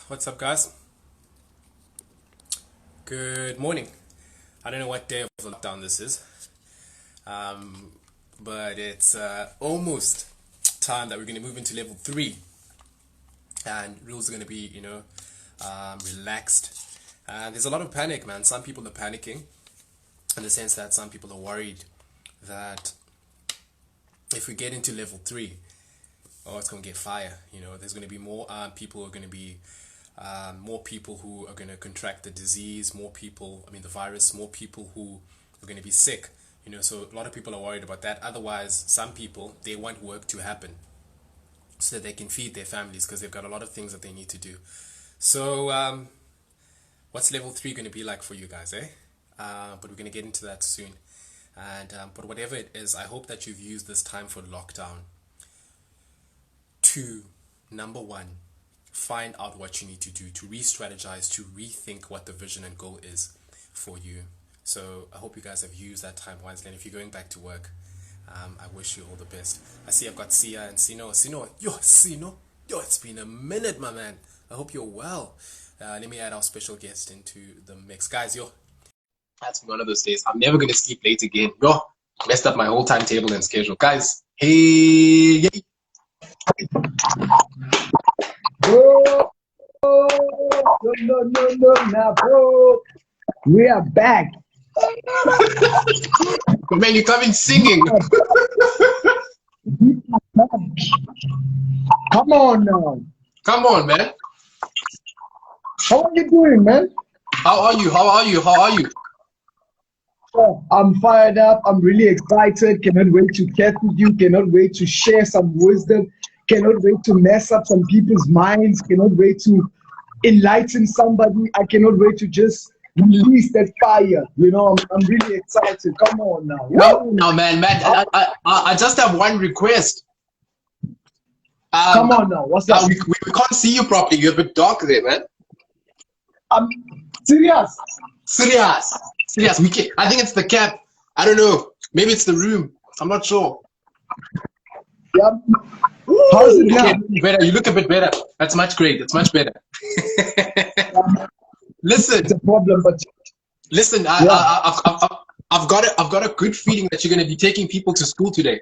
What's up, guys? Good morning. I don't know what day of lockdown this is, but it's almost time that we're going to move into level 3, and rules are going to be, relaxed. And there's a lot of panic, man. Some people are panicking in the sense that some people are worried that if we get into level 3, oh, it's going to get fire. There's going to be more people who are going to be more people who are going to contract the disease, the virus, more people who are going to be sick. So a lot of people are worried about that. Otherwise, some people, they want work to happen so that they can feed their families because they've got a lot of things that they need to do. So what's level 3 going to be like for you guys, eh? But we're going to get into that soon. And but whatever it is, I hope that you've used this time for lockdown to, number one, find out what you need to do, to re-strategize, to rethink what the vision and goal is for you. So I hope you guys have used that time wisely. And if you're going back to work, I wish you all the best. I see I've got Sia and Sino. Sino, it's been a minute, my man. I hope you're well. Let me add our special guest into the mix. Guys, that's been one of those days. I'm never going to sleep late again. Messed up my whole timetable and schedule. Guys, hey. Bro, no, now, bro. We are back. But man, you're coming singing. Come on now. Come on, man. How are you doing, man? How are you? Oh, I'm fired up. I'm really excited. Cannot wait to chat with you. Cannot wait to share some wisdom. Cannot wait to mess up some people's minds. Cannot wait to enlighten somebody. I cannot wait to just release that fire. I'm really excited. Come on now. No, man. I just have one request. Come on now. What's that? We can't see you properly. You're a bit dark there, man. I'm serious. Serious. We can, I think it's the cap. I don't know. Maybe it's the room. I'm not sure. Yeah. How's it now? Okay, better. You look a bit better. That's much great. It's much better. Listen. It's a problem, but listen. I've got a good feeling that you're going to be taking people to school today.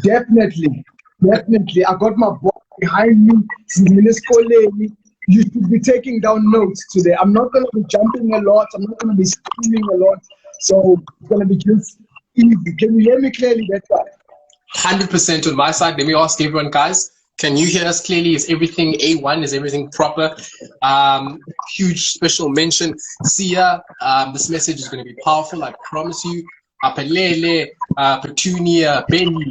Definitely. I got my boy behind me. You should be taking down notes today. I'm not going to be jumping a lot. I'm not going to be screaming a lot. So it's going to be just easy. Can you hear me clearly? That's right. 100% on my side. Let me ask everyone, guys. Can you hear us clearly? Is everything A1? Is everything proper? Huge special mention. Sia, this message is going to be powerful. I promise you. Apelele, Petunia, Benny,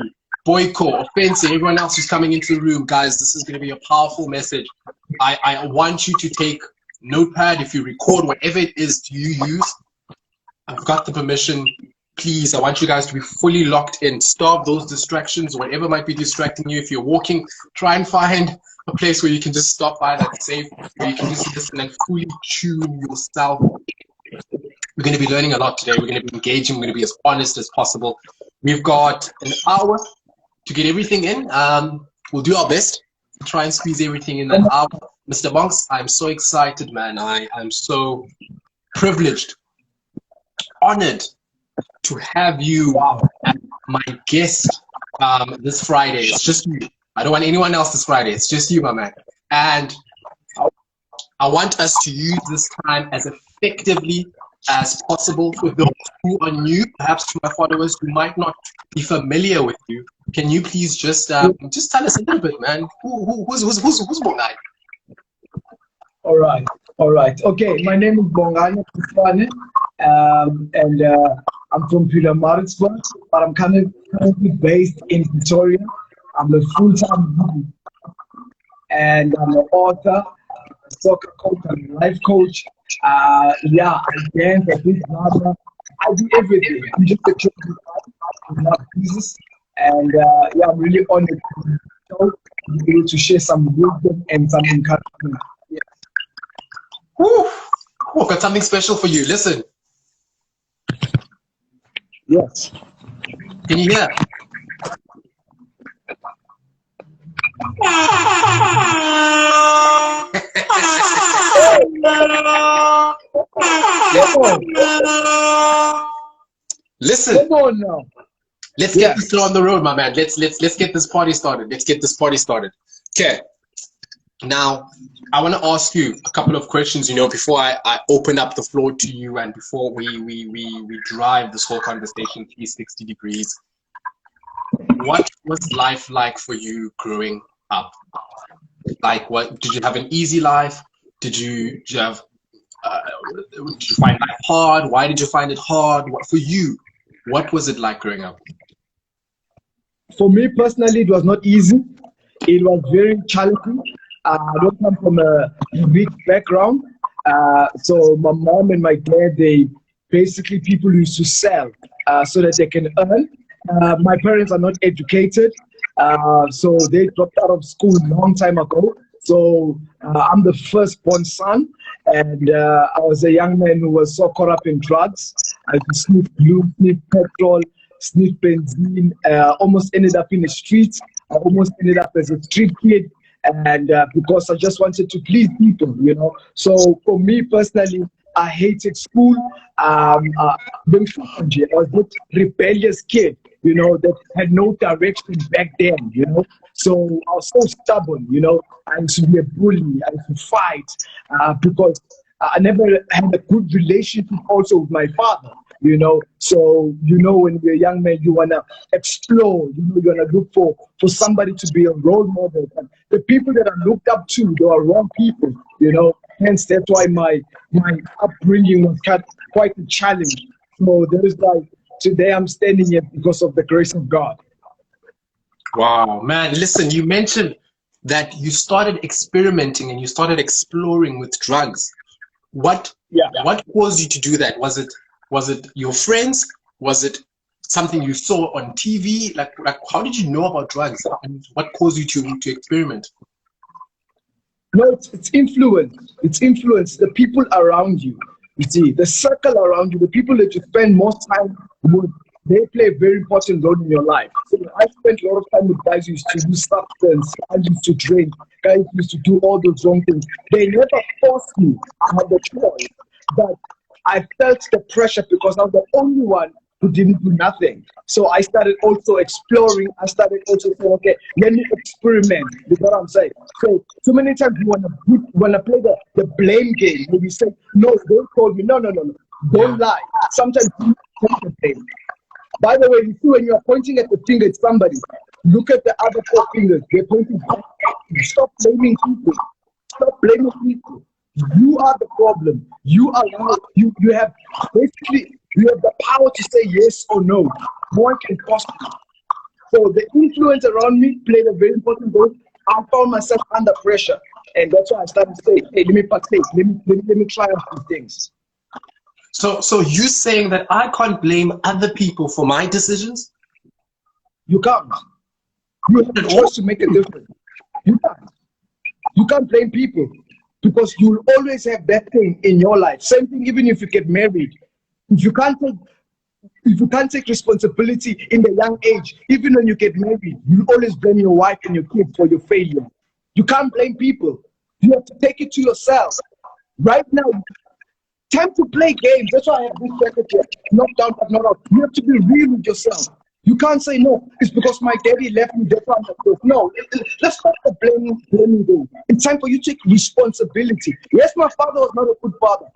Boyko, Offense, everyone else who's coming into the room, guys, this is going to be a powerful message. I want you to take notepad. If you record whatever it is you use, I've got the permission. Please, I want you guys to be fully locked in. Stop those distractions, whatever might be distracting you. If you're walking, try and find a place where you can just stop by that's safe, where you can just listen and fully tune yourself. We're going to be learning a lot today. We're going to be engaging. We're going to be as honest as possible. We've got an hour to get everything in. We'll do our best to try and squeeze everything in an hour. Mr. Bonks, I'm so excited, man. I'm so privileged, honored to have you as my guest this Friday. It's just you. I don't want anyone else this Friday. It's just you, my man. And I want us to use this time as effectively as possible. For those who are new, perhaps to my followers who might not be familiar with you, can you please just tell us a little bit, man? Who's Bongani? All right. Okay, my name is Bongani Kuswane, and I'm from Pietermaritzburg, but I'm currently based in Pretoria. I'm a full-time and I'm an author, a soccer coach, and a life coach. I dance, I do drama, I do everything. I'm just a kid who loves Jesus, and I'm really honored to be able to share some wisdom and some encouragement. Yeah. Woo! I've got something special for you. Listen. Yes. Can you hear? Come on. Listen. Come on now. Let's get this on the road, my man. Let's get this party started. Let's get this party started. Okay. Now, I want to ask you a couple of questions, before I open up the floor to you and before we drive this whole conversation 360 degrees. What was life like for you growing up? Like, what did you have an easy life? Did you find life hard? Why did you find it hard? What for you? What was it like growing up? For me personally, it was not easy. It was very challenging. I don't come from a rich background. So my mom and my dad, they basically people used to sell so that they can earn. My parents are not educated. So they dropped out of school a long time ago. So I'm the firstborn son. And I was a young man who was so caught up in drugs. I used to sniff glue, sniff petrol, sniff benzene, almost ended up in the streets. I almost ended up as a street kid, and because I just wanted to please people, So for me personally, I hated school. I was a rebellious kid, that had no direction back then, So I was so stubborn, I used to be a bully. I used to fight because I never had a good relationship also with my father. So when you're a young man, you wanna explore. You wanna look for somebody to be a role model. And the people that I looked up to, they are wrong people. Hence that's why my upbringing was quite a challenge. So there is today I'm standing here because of the grace of God. Wow, man! Listen, you mentioned that you started experimenting and you started exploring with drugs. What caused you to do that? Was it your friends? Was it something you saw on TV? Like how did you know about drugs? And what caused you to experiment? No, it's influence. It's influence. The people around you. You see, the circle around you, the people that you spend most time with, they play a very important role in your life. So I spent a lot of time with guys who used to use substance, guys used to drink, guys who used to do all those wrong things. They never forced me. I had the choice. But I felt the pressure because I was the only one who didn't do nothing. So I started also exploring. I started also saying, okay, let me experiment. You know what I'm saying? So many times you wanna play the blame game. Where you say, no, don't call me. No. Don't lie. Sometimes you take the blame. By the way, you see when you are pointing at the finger at somebody, look at the other 4 fingers. They're pointing back at you. Stop blaming people. Stop blaming people. You are the problem. You are you have basically you have the power to say yes or no. No one can cost you. So the influence around me played a very important role. I found myself under pressure, and that's why I started to say, "Hey, let me partake. Let me try out these things." So you saying that I can't blame other people for my decisions? You can't. You have a choice to make a difference. You can't. You can't blame people. Because you will always have that thing in your life. Same thing even if you get married. If you can't take responsibility in the young age, even when you get married, you always blame your wife and your kids for your failure. You can't blame people. You have to take it to yourself. Right now, time to play games. That's why I have this jacket here. Knock down, but not out. You have to be real with yourself. You can't say, no, it's because my daddy left me, that's why I'm like this. No, let's stop the blaming game. It's time for you to take responsibility. Yes, my father was not a good father.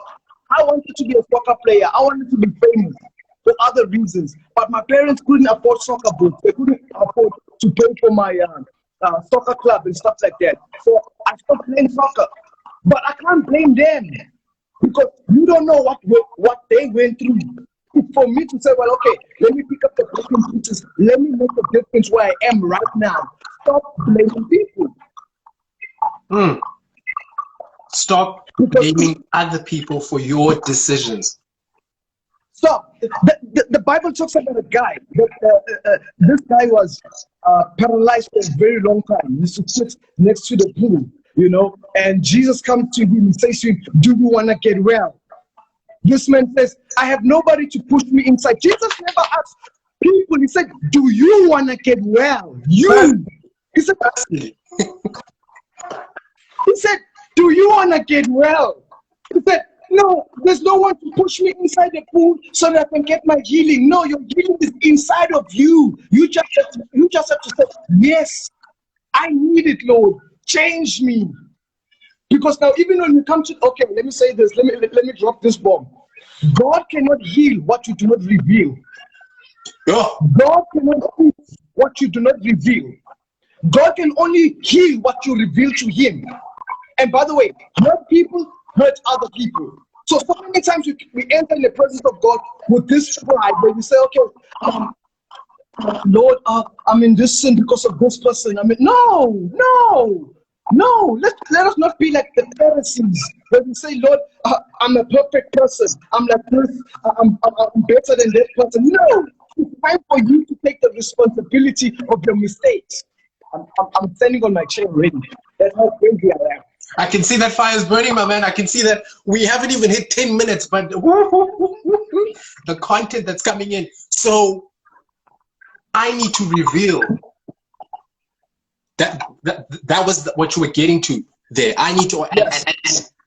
I wanted to be a soccer player. I wanted to be famous for other reasons. But my parents couldn't afford soccer boots. They couldn't afford to pay for my soccer club and stuff like that. So I stopped playing soccer. But I can't blame them because you don't know what they went through. For me to say, well, okay, let me pick up the broken pieces. Let me make a difference where I am right now. Stop blaming people. Stop blaming other people for your decisions. Stop. The Bible talks about a guy. This guy was paralyzed for a very long time. He used to sit next to the pool, and Jesus comes to him and says to him, do you want to get well? This man says, I have nobody to push me inside. Jesus never asked people. He said, do you want to get well? You. He said, do you want to get well? He said, No, there's no one to push me inside the pool so that I can get my healing. No, your healing is inside of you. You just have to say, yes, I need it, Lord. Change me. Because now, even when you come to, okay, let me say this, let me drop this bomb. God cannot heal what you do not reveal. God cannot heal what you do not reveal. God can only heal what you reveal to him. And by the way, hurt people hurt other people. So many times we enter in the presence of God with this pride where we say, okay, Lord, I'm in this sin because of this person. I mean, no. Let us not be like the Pharisees where we say, Lord, I'm a perfect person. I'm like this. I'm better than that person. No, it's time for you to take the responsibility of your mistakes. I'm standing on my chair already. That's how crazy I am. I can see that fire is burning, my man. I can see that we haven't even hit 10 minutes, but the content that's coming in. So I need to reveal that was what you were getting to there. I need to, Yes.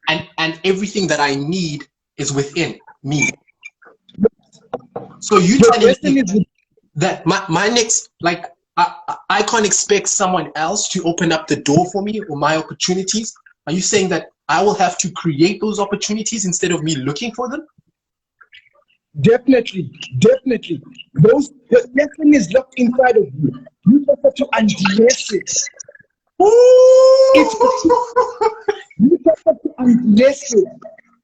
and everything that I need is within me. So you telling me that my next, like, I can't expect someone else to open up the door for me or my opportunities. Are you saying that I will have to create those opportunities instead of me looking for them? Definitely. The blessing is locked inside of you. You just have to undress it. You just have to undress it.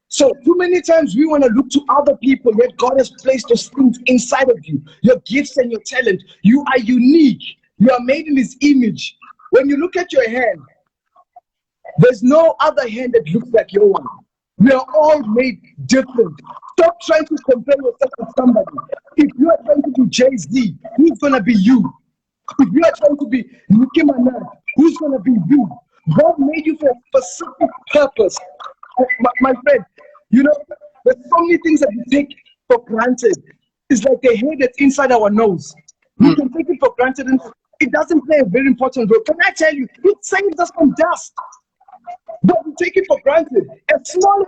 So too many times we want to look to other people, yet God has placed those things inside of you. Your gifts and your talent. You are unique. You are made in his image. When you look at your hand, there's no other hand that looks like your one. We are all made different. Stop trying to compare yourself with somebody. If you are trying to be Jay-Z, who's going to be you? If you are trying to be Nicki Minaj, who's going to be you? God made you for a specific purpose. My friend, you know, there's so many things that we take for granted. It's like the hair that's inside our nose. We can take it for granted and it doesn't play a very important role. Can I tell you, it saves us from dust. But we take it for granted. As small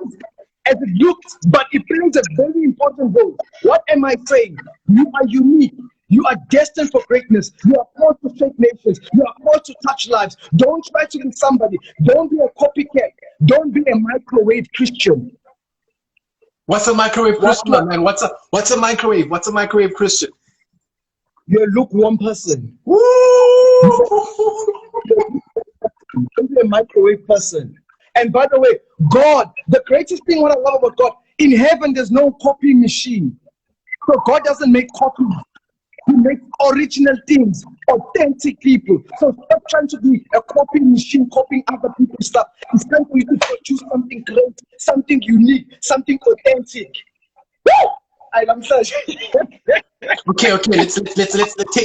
as it looks, but it plays a very important role. What am I saying? You are unique. You are destined for greatness. You are called to shake nations. You are called to touch lives. Don't try to be somebody. Don't be a copycat. Don't be a microwave Christian. What's a microwave Christian, man? What's a microwave? What's a microwave Christian? You're a lukewarm person. Don't be a microwave person. And by the way, God, the greatest thing what I love about God, in heaven there's no copy machine. So God doesn't make copies. He makes original things, authentic people. So stop trying to be a copy machine, copying other people's stuff. It's time for you to produce something great, something unique, something authentic. Woo! I'm such. Okay. Let's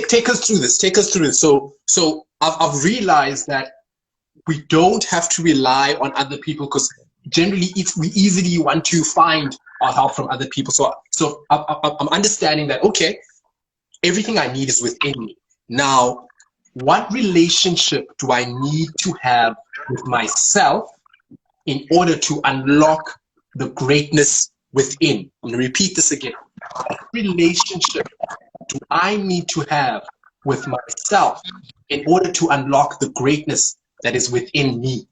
take us through this. Take us through this. So I've realized that we don't have to rely on other people because generally we easily want to find our help from other people. So I'm understanding that, okay, everything I need is within me. Now, what relationship do I need to have with myself in order to unlock the greatness within? I'm going to repeat this again. What relationship do I need to have with myself in order to unlock the greatness that is within me?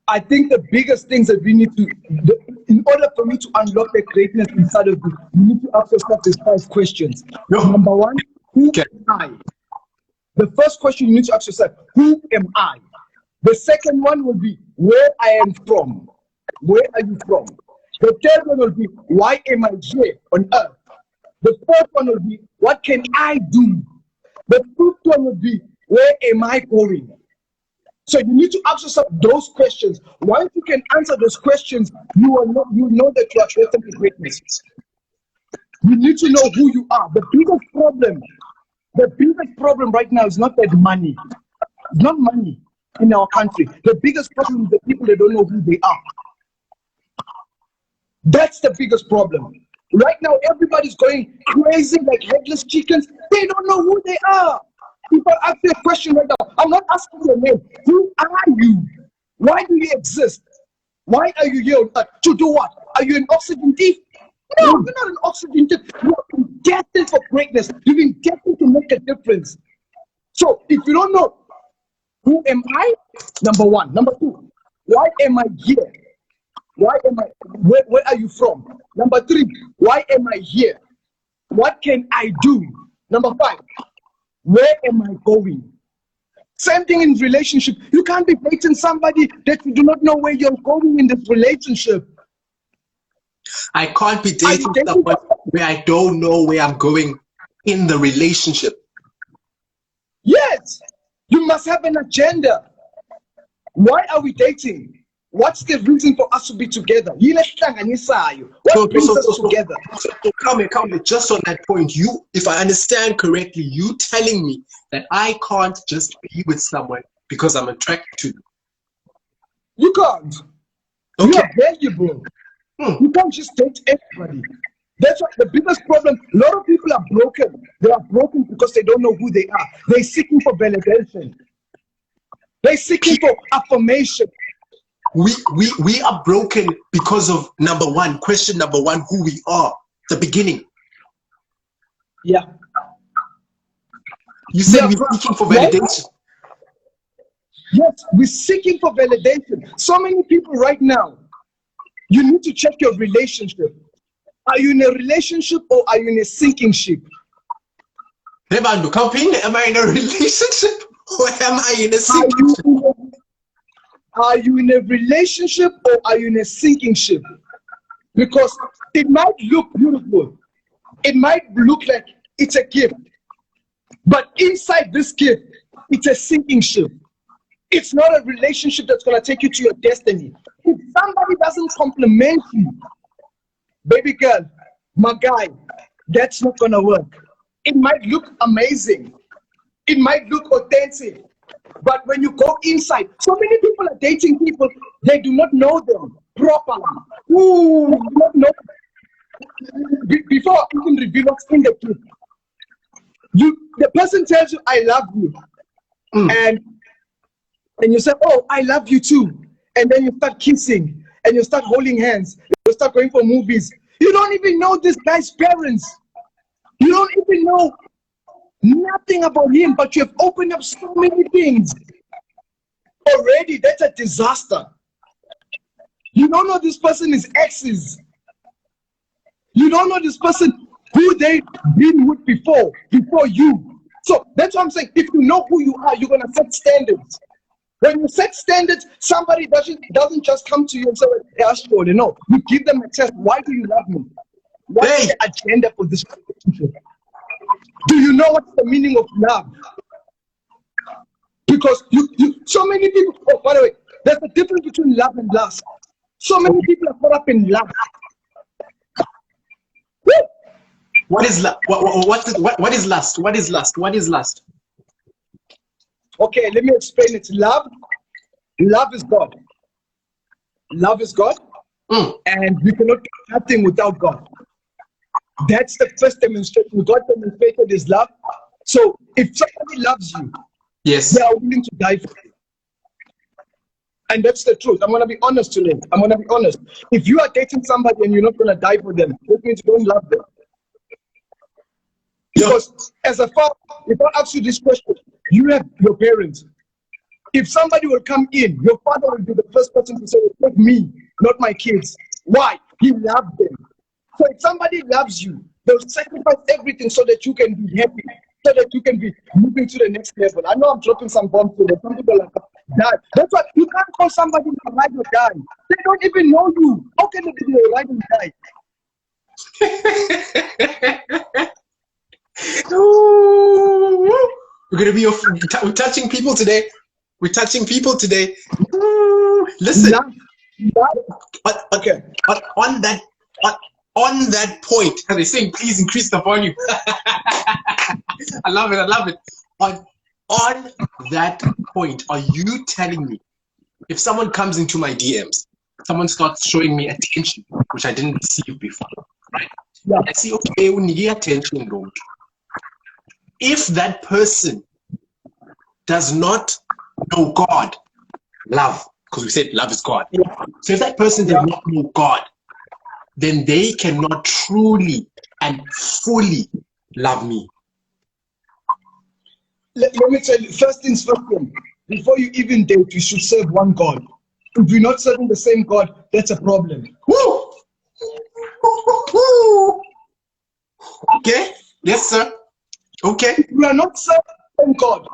I think the biggest things that we need to, in order for me to unlock the greatness inside of you, you need to ask yourself these 5 questions. Number 1, who am I? The first question you need to ask yourself, who am I? The second one will be, where I am from. Where are you from? The third one will be, why am I here on earth? The fourth one will be, what can I do? The fifth one will be, where am I going? So you need to ask yourself those questions. Once you can answer those questions, you know that you are destined for greatness. You need to know who you are. The biggest problem right now is not that money. It's not money in our country. The biggest problem is the people that don't know who they are. That's the biggest problem. Right now, everybody's going crazy like headless chickens. They don't know who they are. If I ask you a question right now, I'm not asking your name. Who are you? Why do you exist? Why are you here on earth? To do what? Are you an oxygen thief? No, you're not an oxygen thief. You have been destined for greatness. You've been destined to make a difference. So if you don't know, who am I? Number one. Number two, why am I here? Why am I? Where are you from? Number three, why am I here? What can I do? Number five, where am I going? Same thing in relationship. You can't be dating somebody that you do not know where you're going in this relationship. I can't be dating someone where I don't know where I'm going in the relationship. Yes, you must have an agenda. Why are we dating? What's the reason for us to be together? What brings us together? So come here. Just on that point, if I understand correctly, you telling me that I can't just be with someone because I'm attracted to you. You can't. Okay. You are valuable. You can't just date everybody. That's why the biggest problem, a lot of people are broken. They are broken because they don't know who they are. They're seeking for validation. They're seeking for affirmation. We are broken because of question number one, who we are, the beginning. Yeah. You said we're seeking for validation. Yes, we're seeking for validation. So many people right now, you need to check your relationship. Are you in a relationship or are you in a sinking ship? Am I in a relationship or am I in a sinking ship? Are you in a relationship or are you in a sinking ship? Because it might look beautiful. It might look like it's a gift. But inside this gift, it's a sinking ship. It's not a relationship that's going to take you to your destiny. If somebody doesn't compliment you, baby girl, my guy, that's not going to work. It might look amazing. It might look authentic. But when you go inside, so many people are dating people, they do not know them properly. Ooh, they do not know. Before even reveal what's in the truth, the person tells you, I love you. And you say, oh, I love you too. And then you start kissing and you start holding hands. You start going for movies. You don't even know this guy's parents. You don't even know nothing about him, but you have opened up so many things. Already, that's a disaster. You don't know this person is exes. You don't know this person who they've been with before you. So that's what I'm saying. If you know who you are, you're going to set standards. When you set standards, somebody doesn't just come to you and say, hey, no. You give them a test. Why do you love me? What's the agenda for this relationship? Do you know what's the meaning of love? Because so many people, oh, by the way, there's a difference between love and lust. So many people are caught up in love. Woo! What is love? What is lust? What is lust? What is lust? Okay, let me explain it. Love is God. Love is God. And we cannot do nothing without God. That's the first demonstration. God demonstrated his love. So if somebody loves you, yes, they are willing to die for you. And that's the truth. I'm going to be honest today. I'm going to be honest. If you are dating somebody and you're not going to die for them, that means you don't love them. Because as a father, if I ask you this question, you have your parents. If somebody will come in, your father will be the first person to say, take me, not my kids. Why? He loved them. So if somebody loves you, they'll sacrifice everything so that you can be happy, so that you can be moving to the next level. I know I'm dropping some bombs today. Some people are like, that. That's why you can't call somebody a ride or die. They don't even know you. How can they be a ride or die? We're gonna be we're touching people today. We're touching people today. Listen. Okay. On that point, and they're saying, please increase the volume. I love it. I love it. On that point, are you telling me if someone comes into my DMs, someone starts showing me attention, which I didn't receive before, right? Yeah. I see, okay, we need attention, Lord. If that person does not know God, love, because we said love is God. Yeah. So if that person does not know God, then they cannot truly and fully love me. Let me tell you, first things first, before you even date, you should serve one God. If you're not serving the same God, that's a problem. Woo! Okay, yes, sir. Okay. If we are not serving the same God,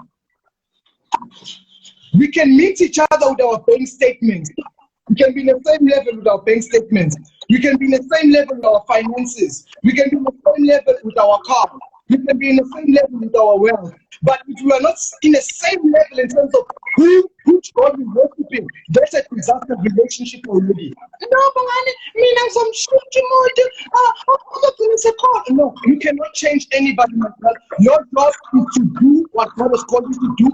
we can meet each other with our bank statements. We can be in the same level with our bank statements. We can be in the same level with our finances. We can be in the same level with our car. We can be in the same level with our wealth. But if we are not in the same level in terms of which God we worshiping, that's a disaster relationship already. No, no, you cannot change anybody, my brother. Your job is to do what God has called you to do.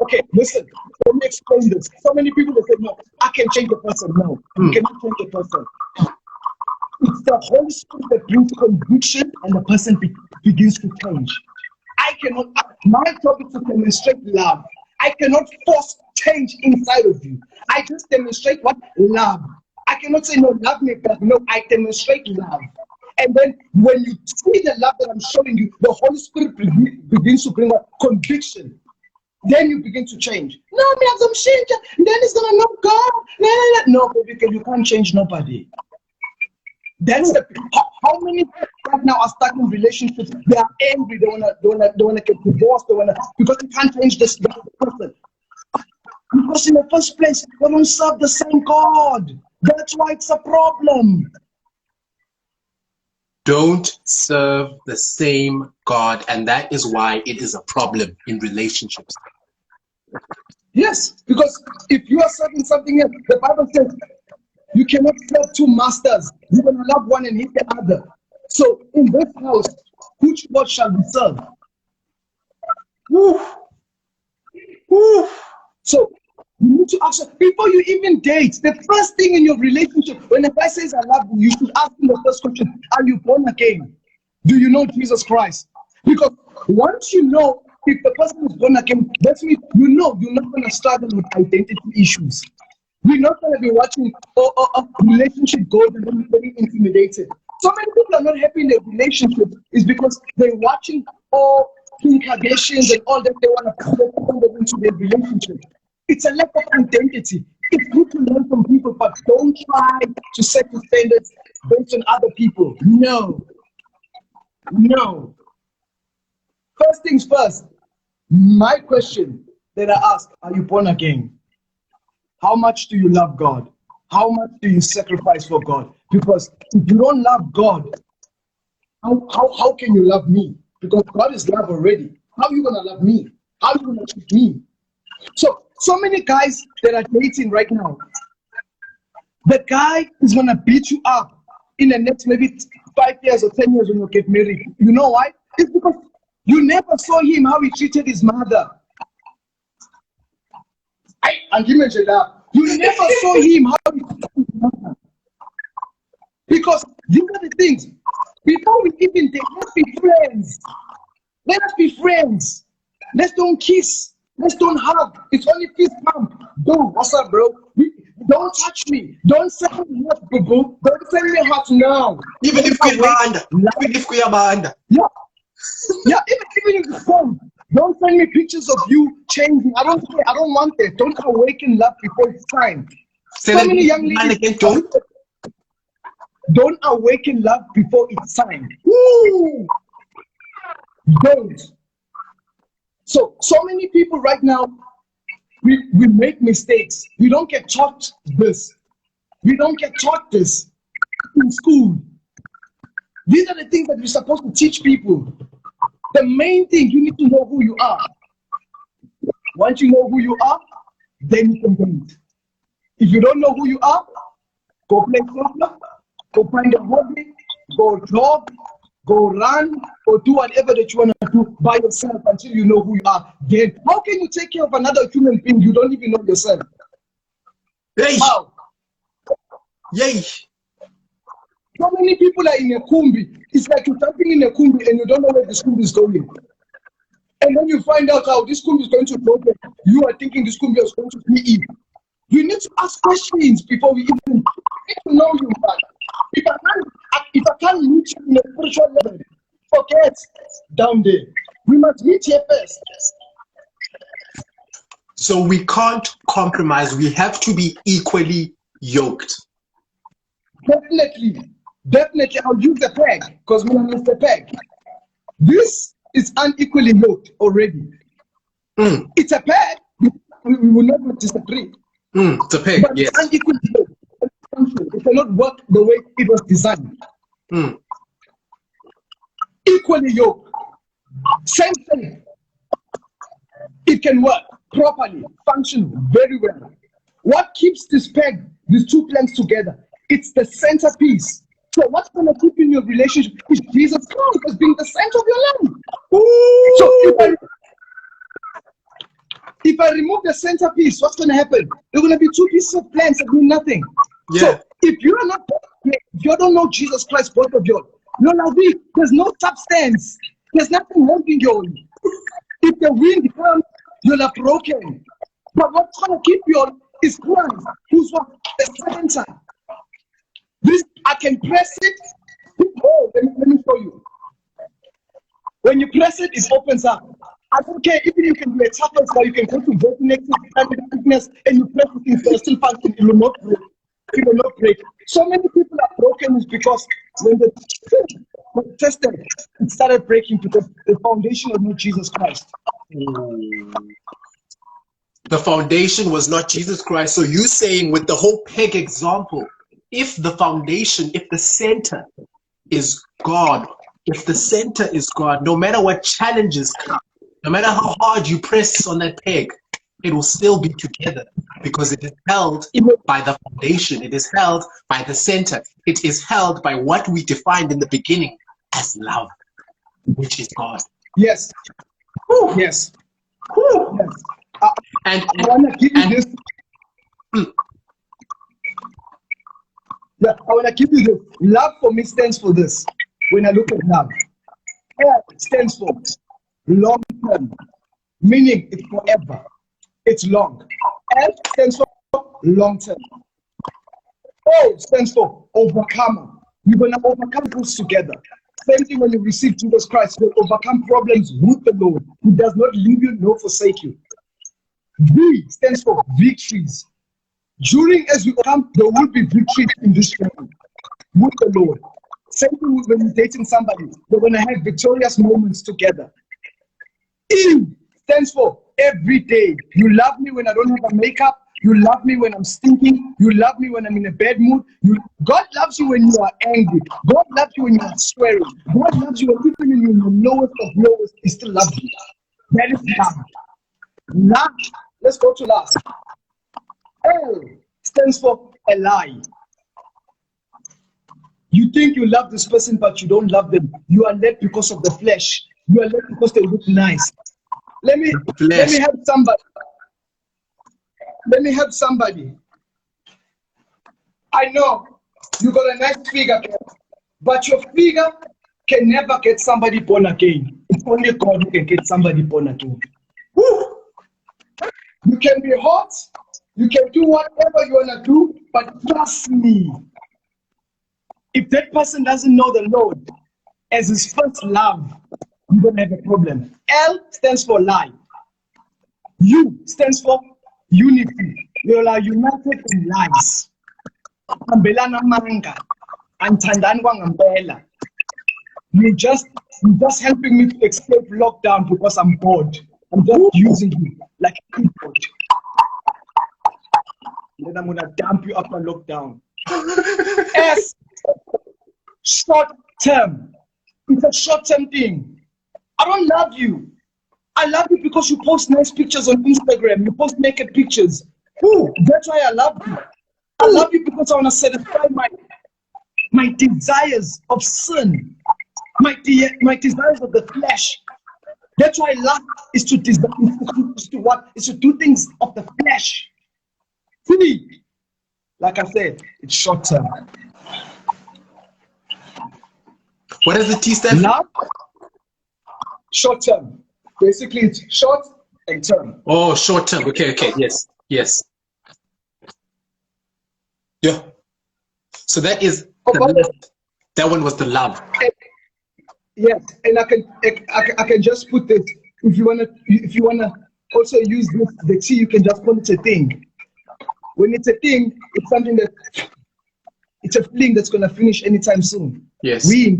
Okay, listen, let me explain this. So many people will say, no, I can change the person. No, you cannot change the person. It's the Holy Spirit that brings conviction and the person begins to change. I cannot, my job is to demonstrate love. I cannot force change inside of you. I just demonstrate what? Love. I cannot say, no, love me back. No, I demonstrate love. And then when you see the love that I'm showing you, the Holy Spirit begins to bring a conviction. Then you begin to change. No, me have some change. Then it's gonna know God. No, baby, you can't change nobody. That's the how many right now are stuck in relationships? They are angry. They wanna get divorced. Because you can't change this person. Because in the first place, they don't serve the same God. That's why it's a problem. Don't serve the same God, and that is why it is a problem in relationships. Yes, because if you are serving something else, the Bible says you cannot serve two masters. You're going to love one and hate the other. So in this house, which God shall we serve? Woo. Woo. So you need to ask, before you even date, the first thing in your relationship, when a guy says I love you, you should ask him the first question, are you born again? Do you know Jesus Christ? Because once you know if the person is born again, that means you know you're not going to struggle with identity issues. We're not going to be watching a relationship goals and then getting intimidated. So many people are not happy in their relationship is because they're watching all Kim Kardashians and all that they want to put into their relationship. It's a lack of identity. It's good to learn from people, but don't try to set the standards based on other people. No. No. First things first, my question that I ask, are you born again? How much do you love God? How much do you sacrifice for God? Because if you don't love God, how can you love me? Because God is love already. How are you going to love me? How are you going to treat me? So many guys that are dating right now, the guy is going to beat you up in the next maybe 5 years or 10 years when you get married. You know why? It's because you never saw him how he treated his mother. And you mentioned that. You never saw him how he treated his mother. Because these are the things. Before we even date, let's be friends. Let us be friends. Let's don't kiss. Let's don't hug. It's only fist bump. Dude, what's up, bro? Don't touch me. Don't send me hot, boo. Don't send me hot now. Even if we are banned. Yeah. Yeah, even in the phone. Don't send me pictures of you changing. I don't want that. Don't awaken love before it's time. So many young ladies don't awaken love before it's time. Woo! Don't. So many people right now, we make mistakes. We don't get taught this. We don't get taught this in school. These are the things that we're supposed to teach people. The main thing, you need to know who you are. Once you know who you are, then you can date. If you don't know who you are, go play soccer, go find a hobby, go jog, go run, or do whatever that you want to do by yourself until you know who you are. Then how can you take care of another human being you don't even know yourself? Hey. How? Yay. So many people are in a kumbi. It's like you're jumping in a kumbi and you don't know where this kumbi is going. And then you find out how this kumbi is going to go. You are thinking this kumbi is going to be Eve. You need to ask questions before we even get to know you, man. If I can't meet you in a spiritual level, forget down there. We must meet here first. So we can't compromise. We have to be equally yoked. Definitely. I'll use the peg because we are Mr. Peg. This is unequally yoked already. It's a peg. We will not disagree. It's a peg, but yes. It's unequally yoked. It cannot work the way it was designed. Equally yoked. Same thing. It can work properly, function very well. What keeps this peg, these two planks together? It's the centerpiece. So what's going to keep in your relationship is Jesus Christ as being the center of your life. So if I remove the centerpiece, what's going to happen? There are going to be two pieces of planks that mean nothing. Yeah. So if you are not, if you don't know Jesus Christ, both of you, there's no substance. There's nothing holding you. If the wind comes, you'll are broken. But what's going to keep you is Christ, who's what? The center. This, I can press it. Oh, let me show you. When you press it, it opens up. I don't care, even you can do a toughest, or you can go to bottlenecks and you press it, it's still functioning, it will not break. It will not break. So many people are broken is because when the tested, it started breaking because the foundation was not Jesus Christ. The foundation was not Jesus Christ. So you saying with the whole peg example, if the foundation, if the center is God, no matter what challenges come, no matter how hard you press on that peg, it will still be together because it is held by the foundation. It is held by the center. It is held by what we defined in the beginning as love, which is God. Yes. Ooh. Yes. Ooh. Yes. I want to give you this. Yeah, I want to give you this. Love for me stands for this. When I look at love, L stands for long term, meaning it's forever. It's long. L stands for long term. O stands for overcomer. You're going to overcome things together. Same thing when you receive Jesus Christ, you overcome problems with the Lord. He does not leave you nor forsake you. V stands for victories. During as we come, there will be victories in this family with the Lord. Same thing when you're dating somebody, they're going to have victorious moments together. E stands for every day. You love me when I don't have a makeup. You love me when I'm stinking. You love me when I'm in a bad mood. God loves you when you are angry. God loves you when you are swearing. God loves you when even in your lowest of lowest, He still loves you. That is love. Love. Let's go to last. L stands for a lie. You think you love this person, but you don't love them. You are led because of the flesh. You are led because they look nice. Let me help somebody. Let me help somebody. I know you got a nice figure, but your figure can never get somebody born again. It's only God who can get somebody born again. Woo! You can be hot, you can do whatever you want to do, but trust me, if that person doesn't know the Lord as his first love, you're going to have a problem. L stands for lie. U stands for unity. You are united in lies. You're just helping me to escape lockdown because I'm bored. I'm just using you like a keyboard. Then I'm gonna dump you after lockdown. S, short term. It's a short term thing. I don't love you. I love you because you post nice pictures on Instagram. You post naked pictures. Ooh, that's why I love you. I love you because I want to satisfy my desires of sin, my desires of the flesh. That's why love is to desire, is to what? Is to do things of the flesh. See, like I said, it's short term. What does the T stand for? Love, short term. Basically, it's short and term. Oh, short term. Okay, yes. Yeah. So that is that one was the love. Yes, and I can just put this. If you wanna also use this the T, you can just call it a thing. When it's a thing, it's something that it's a feeling that's gonna finish anytime soon. Yes. You're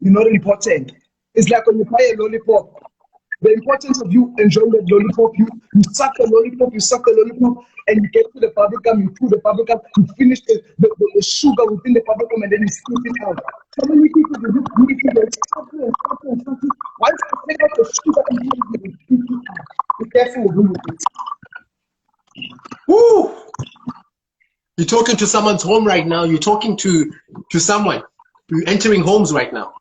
not important. It's like when you buy a lollipop. The importance of you enjoying that lollipop, you suck the lollipop, and you get to the bubblegum, you put the bubblegum, you finish the sugar within the bubblegum, and then you squeeze it out. So many people do this, they suck it and suck it and suck it. Once you take out the sugar and you squeeze it out, be careful with it. Woo! You're talking to someone's home right now. You're talking to someone. You're entering homes right now.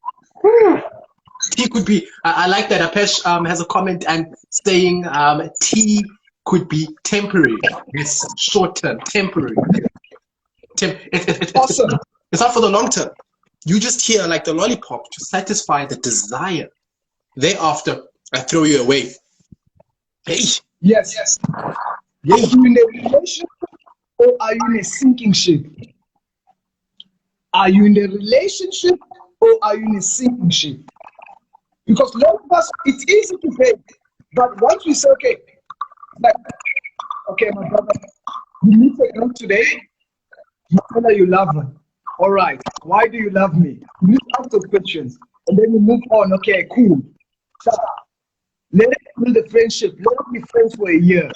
Tea could be. I like that. Apesh has a comment and saying tea could be temporary. It's short term, temporary. Awesome. It's not for the long term. You just hear like the lollipop to satisfy the desire. Thereafter, I throw you away. Hey. Yes. Are you in a relationship or are you in a sinking ship? Are you in a relationship or are you in a sinking ship? Because a lot of us, it's easy to say, but once we say, okay, like, okay, my brother, you meet a girl today, you tell her you love her. All right, why do you love me? You need to ask those questions, and then you move on. Okay, cool. So, let it build the friendship. Let us be friends for a year.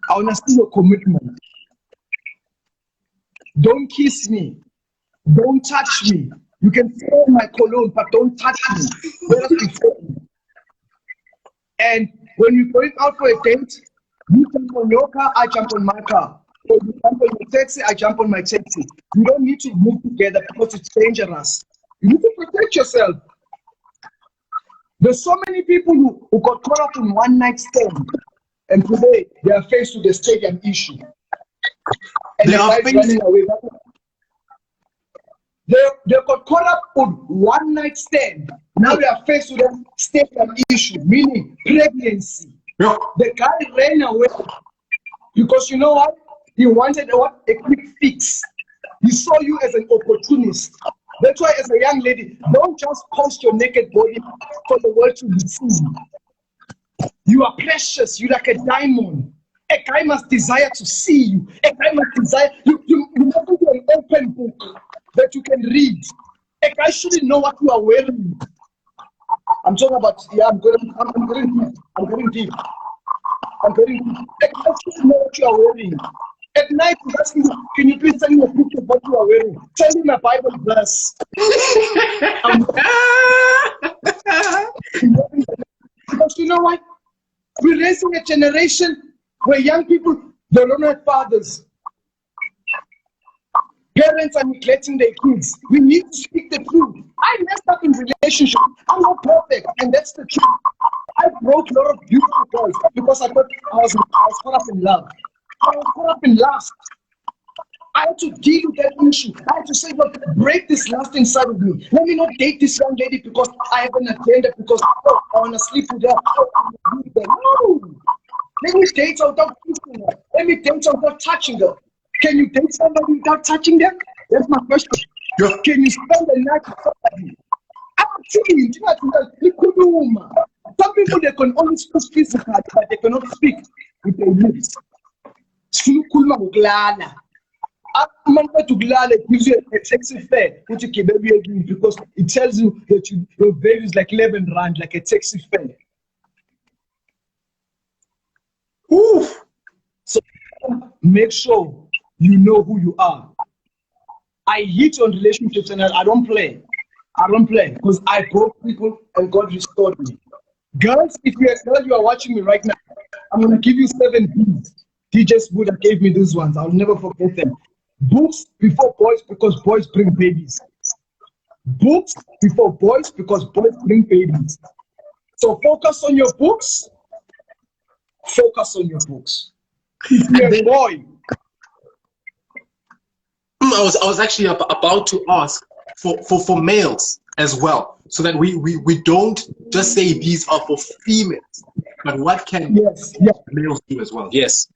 I want to see your commitment. Don't kiss me. Don't touch me. You can smell my cologne, but don't touch me. Let us be friends. And when we're going out for a date, you jump on your car, I jump on my car. Or you jump on your taxi, I jump on my taxi. You don't need to move together because it's dangerous. You need to protect yourself. There's so many people who got caught up in one night stand, and today they are faced with the stadium issue. And they are running away. They got caught up on one night stand. Now they are faced with a stadium issue, meaning pregnancy. Yeah. The guy ran away because you know what? He wanted a quick fix. He saw you as an opportunist. That's why, as a young lady, don't just post your naked body for the world to see. You are precious. You're like a diamond. A guy must desire to see you. A guy must desire you must be an open book that you can read. A guy shouldn't know what you are wearing. I'm talking about, yeah, I'm getting deep. A guy shouldn't know what you are wearing. At night, he's asking you, can you please send me a picture of what you are wearing? Send me a Bible verse. Because you know what? We're raising a generation where young people, they don't have fathers. Parents are neglecting their kids. We need to speak the truth. I messed up in relationship. I'm not perfect, and that's the truth. I broke a lot of beautiful girls because I thought I was caught up in love. I was caught up in lust. I had to deal with that issue. I had to say, look, break this lust inside of me. Let me not date this young lady because I have an agenda, because I want to sleep with her. No! Let me date her without kissing her. Let me date her without touching her. Can you date somebody without touching them? That's my question. Yeah. Can you spend the night with somebody? Some people, they can only speak physically, but they cannot speak with their lips. It gives you a sexy fare, which you can baby agree, because it tells you that your value is like 11 rand, like a sexy fare. Ooh. So make sure you know who you are. I hit on relationships and I don't play. I don't play because I broke people and God restored me. Girls, if you're a girl, you are watching me right now, I'm going to give you 7 B's. DJ Buddha gave me these ones. I'll never forget them. Books before boys because boys bring babies. Books before boys because boys bring babies. So focus on your books. Focus on your books. If you're a boy. I was actually about to ask for males as well, so that we don't just say these are for females, but what can males do as well? Yes.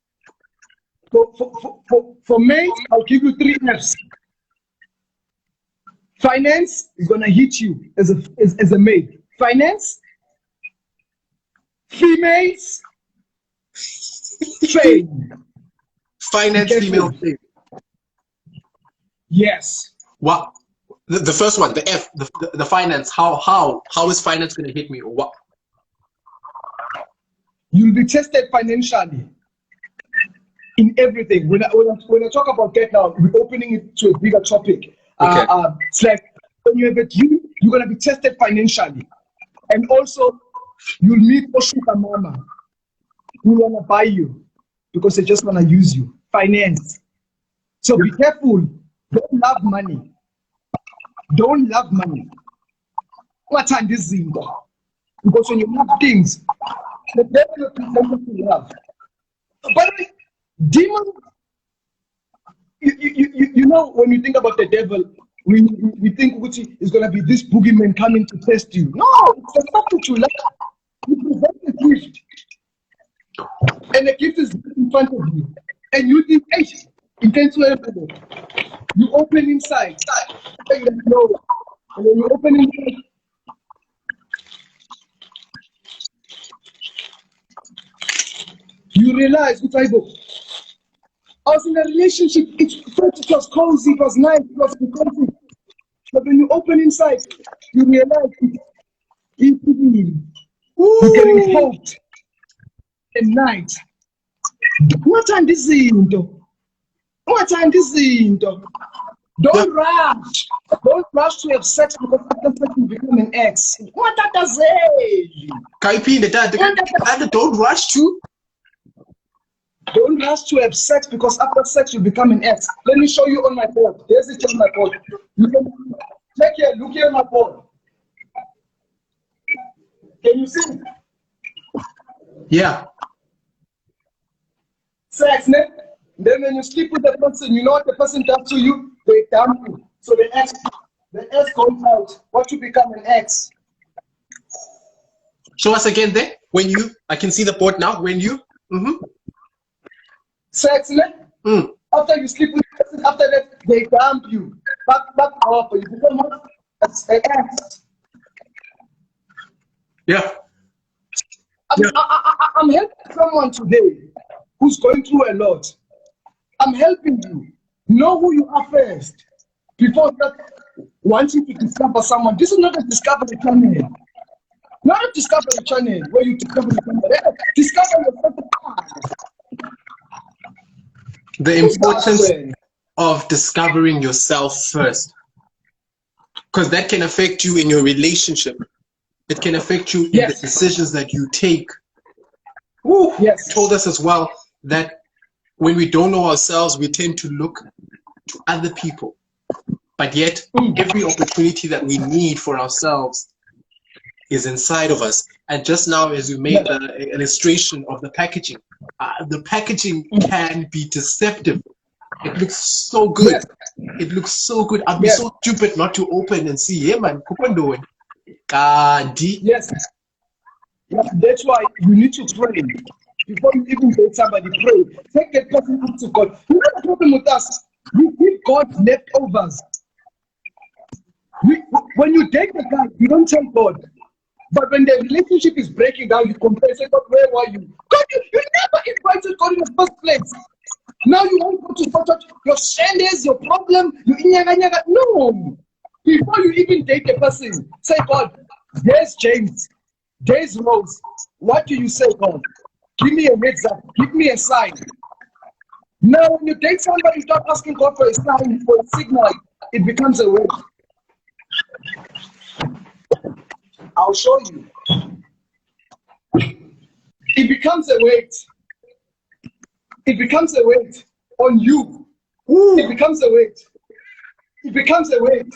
For mate, I'll give you 3 F's. Finance is gonna hit you as a mate. Finance, females, fame. Finance, female, fame. Yes. What? The first one, the F, the finance. How is finance gonna hit me, or what? You'll be tested financially in everything. When I talk about get down, we're opening it to a bigger topic. Okay. It's like when you have a dream, you're gonna be tested financially, and also you'll meet a sugar mama who wanna buy you because they just wanna use you. Finance. So be careful. Don't love money. Don't love money. What time this is? Because when you love things, the devil will pretend to love. But demon, you know, when you think about the devil, we think Gucci is going to be this boogeyman coming to test you. No, it's the fact that you love. You present a gift, and the gift is in front of you, and you think, hey, intentional. You open inside, and then you open inside. You realize, I was in a relationship, it was cozy, it was nice, it was comfy. But when you open inside, you realize you're getting poked at night. What time this is? What time this is? Don't rush. Don't rush to have sex because after sex you become an ex. What that does say? Don't rush to. Don't rush to have sex because after sex you become an ex. Let me show you on my board. There's it on my board. You can check here. Look here on my board. Can you see? Yeah. Sex, ne? Then when you sleep with the person, you know what the person does to you? They dump you. So the ex goes out. What you become an ex? Show us again there. When you, I can see the board now. When you. Sex, ne? After you sleep with the person, after that they dump you. Back off. You become what? An ex. Yeah. I'm helping someone today who's going through a lot. I'm helping you. Know who you are first. Before that, wanting to discover someone. This is not a discovery channel. Not a discovery channel where you discover someone. Discover yourself. The importance of discovering yourself first. Because that can affect you in your relationship. It can affect you in the decisions that you take. Yes. You told us as well that when we don't know ourselves, we tend to look to other people. But yet, every opportunity that we need for ourselves is inside of us. And just now, as you made the illustration of the packaging can be deceptive. It looks so good. Yes. It looks so good. I'd be so stupid not to open and see, hey man, doing. Yes. That's why you need to pray. Before you even date somebody, pray. Take that person up to God. You know the problem with us? We give God leftovers. When you date a guy, you don't tell God. But when the relationship is breaking down, you compare, say, God, where were you? God, you never invited God in the first place. Now you want God to sort out your shendes, your problem, your inyaga. No. Before you even date a person, say, God, there's James, there's Rose. What do you say, God? Give me a heads up. Give me a sign. Now, when you date somebody, you start asking God for a sign, for a signal. It becomes a word. I'll show you. It becomes a weight. It becomes a weight on you. It becomes a weight. It becomes a weight.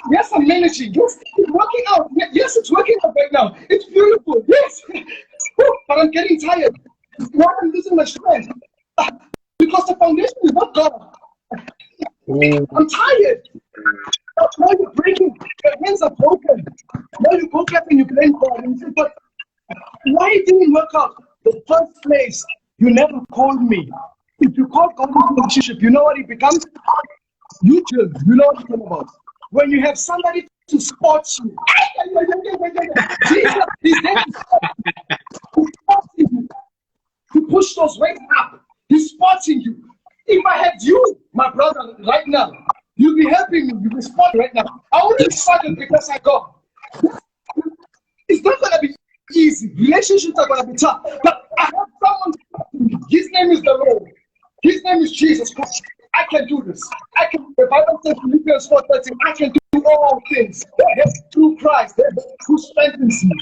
Yes, I'm managing. Yes, it's working out. Yes, it's working out right now. It's beautiful. Yes. But I'm getting tired. Why am I losing my strength? Because the foundation is not God. I'm tired. Now you're breaking. Your hands are broken. Now you go back and you blame God and you say, but why it didn't work out? The first place You never called me. If you call God into relationship, you know what it becomes? YouTube. You know what I'm talking about. When you have somebody to spot you, Jesus is there to spot you. To push those weights up. He's spotting you. If I had you, my brother, right now, you'll be helping me. You'll be spotting right now. I wouldn't spot it because I go. It's not going to be easy. Relationships are going to be tough. But I have someone. His name is the Lord. His name is Jesus Christ. I can do this. I can. The Bible says Philippians 4:13, I can do all things through Christ who strengthens me.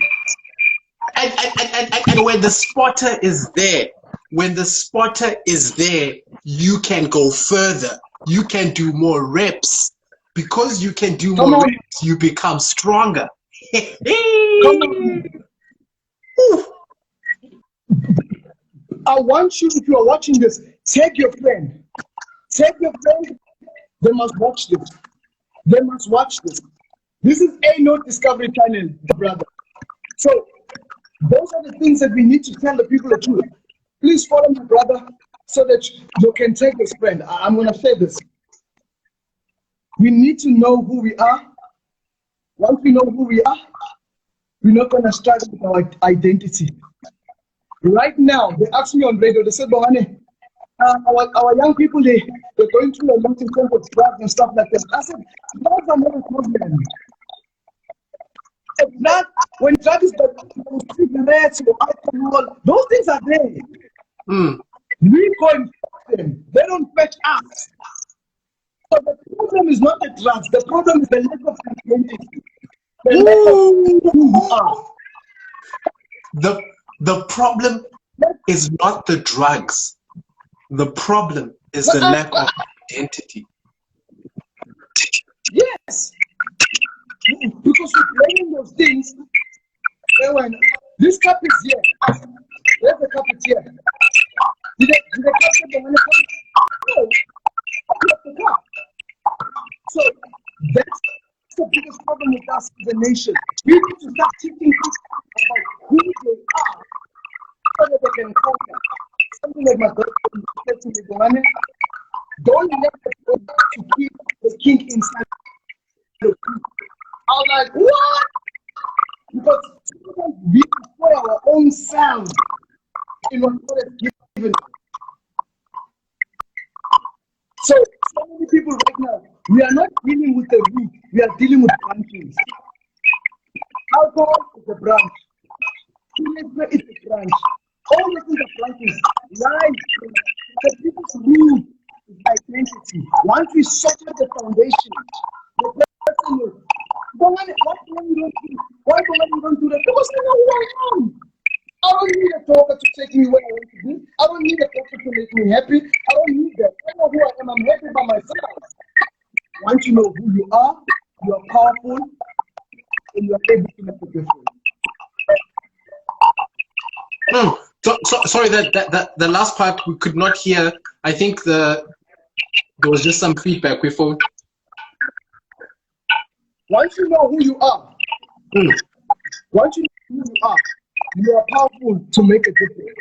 And when the spotter is there, you can go further. You can do more reps. Because you can do more reps, you become stronger. Come on. I want you, if you are watching this, take your friend. Take your friend. They must watch this. They must watch this. This is a no Discovery Channel, brother. So those are the things that we need to tell the people the truth. Please follow my brother so that you can take this friend. I'm going to say this. We need to know who we are. Once we know who we are, we're not going to struggle with our identity. Right now, they asked me on radio, they said, Bohane, our young people, they're going through a lot in terms of drugs and stuff like that. I said, drugs are not a problem. If not, when drugs is cigarettes or alcohol, those things are there. We go and fetch them. They don't fetch us. So the problem is not the drugs. The problem is the lack of identity. The lack of who you are. The problem is not the drugs. The problem is the lack of identity. Yes. Because we're playing those things. This cup is here. Where's the cup is here? Did the cup get the money? No. The cup. So that's the biggest problem with us as a nation. We need to start teaching people about who they are so that they can conquer. Something like my brother said to me, don't let the God to keep the king inside the king. I was like, what? Because sometimes we destroy our own selves in what God has given. So many people right now, we are not dealing with the root, we are dealing with branches. Alcohol is a branch. Teenager is a branch. All the things are branches. Life, the people's root is identity. Once we settle the foundation, the person knows, why you don't do that? Because I know who I am. I don't need a talker to take me where I want to be. I don't need a talker to make me happy. I don't need that. I know who I am. I'm happy by myself. Once you know who you are powerful, and you're able to make a difference. Sorry, that the last part we could not hear. I think there was just some feedback with phone. Once you know who you are, once you know who you are powerful to make a difference.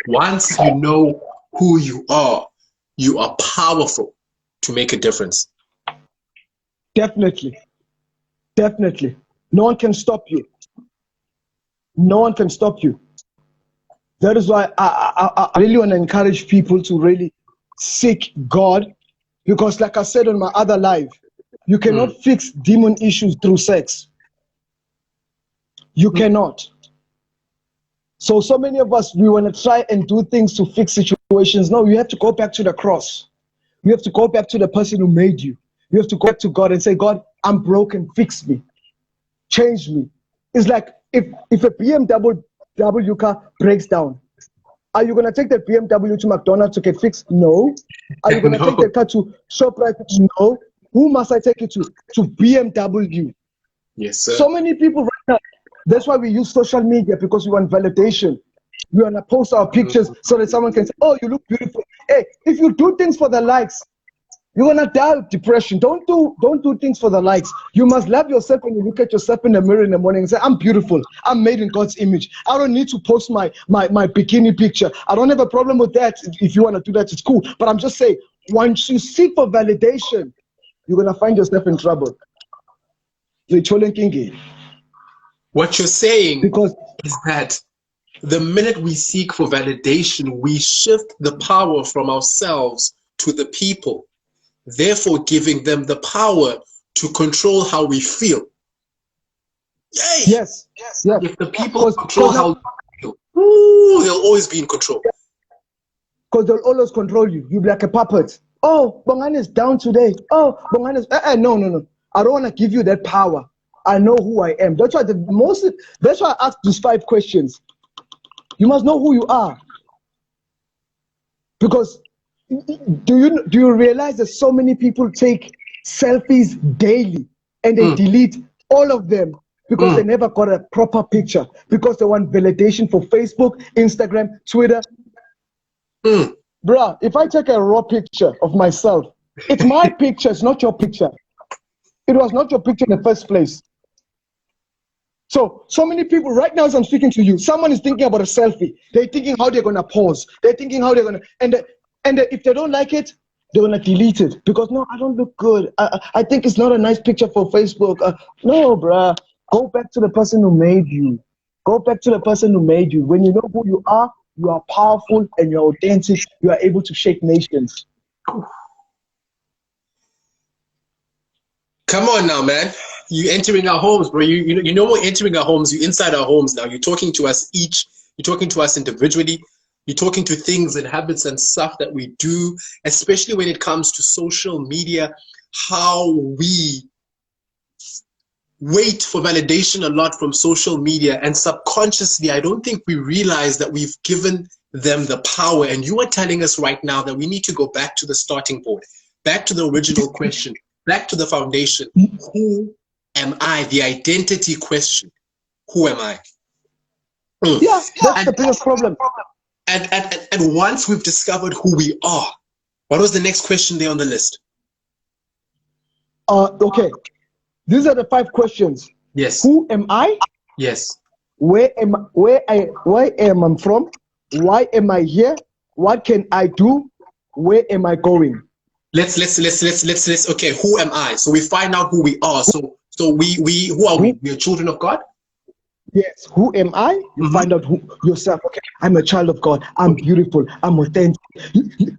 Once you know who you are powerful to make a difference. Definitely. Definitely. No one can stop you. No one can stop you. That is why I really want to encourage people to really seek God, because like I said on my other live, you cannot fix demon issues through sex. You cannot. So many of us, we want to try and do things to fix situations. No, you have to go back to the cross. You have to go back to the person who made you. You have to go back to God and say, God, I'm broken, fix me, change me. It's like if a BMW car breaks down, are you going to take that BMW to McDonald's to get fixed? No. Are you going to take that car to ShopRite? No. Who must I take it to? To BMW. Yes, sir. So many people right now, that's why we use social media, because we want validation. We want to post our pictures so that someone can say, oh, you look beautiful. Hey, if you do things for the likes, You're gonna die of depression. Don't do things for the likes. You must love yourself when you look at yourself in the mirror in the morning and say, I'm beautiful. I'm made in God's image. I don't need to post my bikini picture. I don't have a problem with that. If you want to do that, it's cool. But I'm just saying, once you seek for validation, you're gonna find yourself in trouble. What you're saying Because is that the minute we seek for validation, we shift the power from ourselves to the people, therefore giving them the power to control how we feel. Yay! Yes. If the people control how we feel, ooh, they'll always be in control. Because they'll always control you. You'll be like a puppet. Oh, Bongani is down today. Oh, Bongani is... No. I don't want to give you that power. I know who I am. That's why I asked these 5 questions. You must know who you are. Because do you realize that so many people take selfies daily and they delete all of them because they never got a proper picture, because they want validation for Facebook, Instagram, Twitter. Bruh, if I take a raw picture of myself, it's my picture, it's not your picture. It was not your picture in the first place. So many people right now as I'm speaking to you, someone is thinking about a selfie. They're thinking how they're gonna pose. They're thinking how they're gonna, and if they don't like it, they're gonna delete it because no, I don't look good. I think it's not a nice picture for Facebook. No, bruh, go back to the person who made you. Go back to the person who made you. When you know who you are powerful and you're authentic. You are able to shake nations. Come on now, man. You entering our homes, bro. You know we're entering our homes. You're inside our homes now. You're talking to us each. You're talking to us individually. You're talking to things and habits and stuff that we do, especially when it comes to social media, how we wait for validation a lot from social media. And subconsciously, I don't think we realize that we've given them the power. And you are telling us right now that we need to go back to the starting board, back to the original question, back to the foundation. Who am I? The identity question. Who am I? Yeah, that's the biggest problem. And once we've discovered who we are, what was the next question there on the list? Okay. These are the 5 questions. Yes. Who am I? Yes. Where am I from? Why am I here? What can I do? Where am I going? Let's okay, who am I? So we find out who we are. So we who are we? We are children of God? Yes. Who am I? You find out who yourself. Okay, I'm a child of God. I'm beautiful. I'm authentic.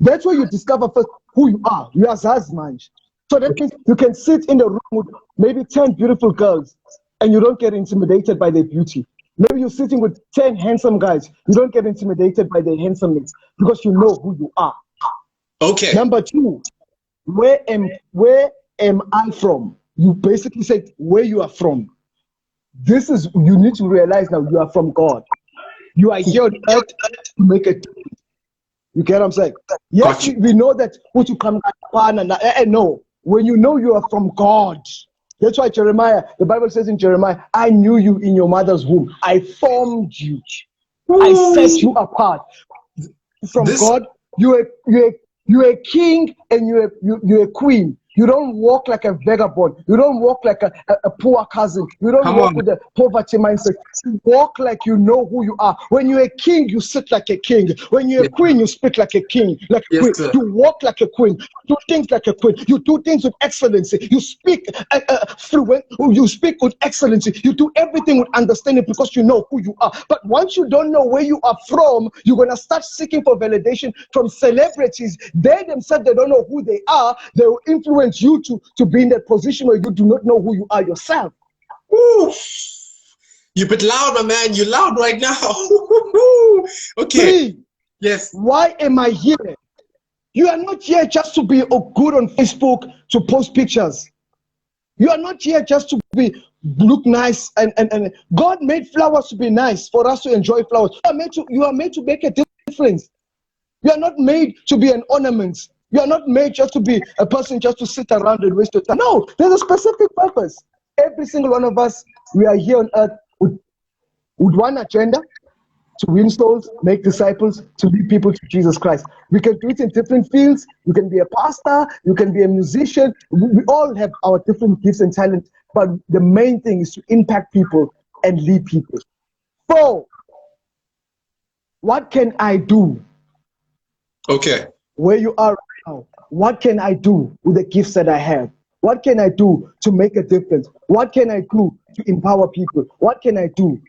That's where you discover first who you are. You are Zazmanj. So that means you can sit in the room with maybe 10 beautiful girls and you don't get intimidated by their beauty. Maybe you're sitting with 10 handsome guys. You don't get intimidated by their handsomeness because you know who you are. Okay. Number 2, where am I from? You basically said where you are from. This is, you need to realize now you are from God. You are here on earth to make a difference. You get what I'm saying? Yes, Gotcha. we know that what you come no. When you know you are from God, that's why Jeremiah, the Bible says in Jeremiah, I knew you in your mother's womb. I formed you. I set you apart. From God, you're a king and you're a queen. You don't walk like a vagabond. You don't walk like a poor cousin. You don't walk with a poverty mindset. You walk like you know who you are. When you're a king, you sit like a king. When you're a queen, you speak like a king, like a queen. You walk like a queen. You do things like a queen. You do things with excellency. You speak fluent. You speak with excellency. You do everything with understanding because you know who you are. But once you don't know where you are from, you're gonna start seeking for validation from celebrities. They themselves, they don't know who they are. They will influence you to be in that position where you do not know who you are yourself. Ooh. You're a bit loud, my man. You're loud right now. Okay. 3, yes. Why am I here? You are not here just to be good on Facebook to post pictures. You are not here just to look nice and God made flowers to be nice for us to enjoy flowers. You are made to make a difference. You are not made to be an ornament. You are not made just to be a person just to sit around and waste your time. No, there's a specific purpose. Every single one of us, we are here on earth with one agenda, to win souls, make disciples, to lead people to Jesus Christ. We can do it in different fields. You can be a pastor, you can be a musician. We all have our different gifts and talents, but the main thing is to impact people and lead people. 4, what can I do? Okay. Where you are right now, what can I do with the gifts that I have? What can I do to make a difference? What can I do to empower people? What can I do?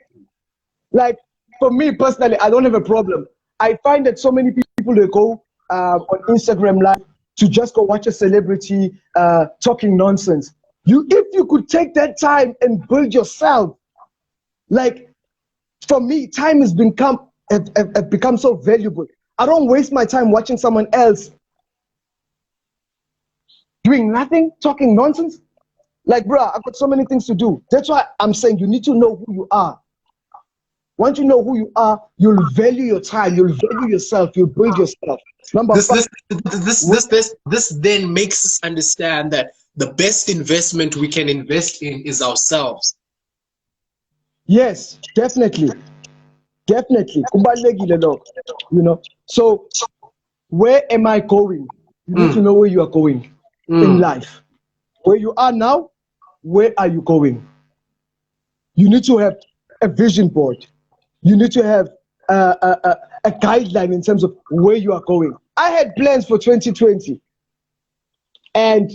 Like, for me personally, I don't have a problem. I find that so many people they go on Instagram Live to just go watch a celebrity talking nonsense. If you could take that time and build yourself, like, for me, time has become so valuable. I don't waste my time watching someone else doing nothing, talking nonsense. Like, bruh, I've got so many things to do. That's why I'm saying you need to know who you are. Once you know who you are, you'll value your time, you'll value yourself, you'll build yourself. This then makes us understand that the best investment we can invest in is ourselves. Yes, definitely. Definitely. You know. So where am I going? You need to know where you are going in life. Where you are now, where are you going? You need to have a vision board. You need to have a guideline in terms of where you are going. I had plans for 2020, and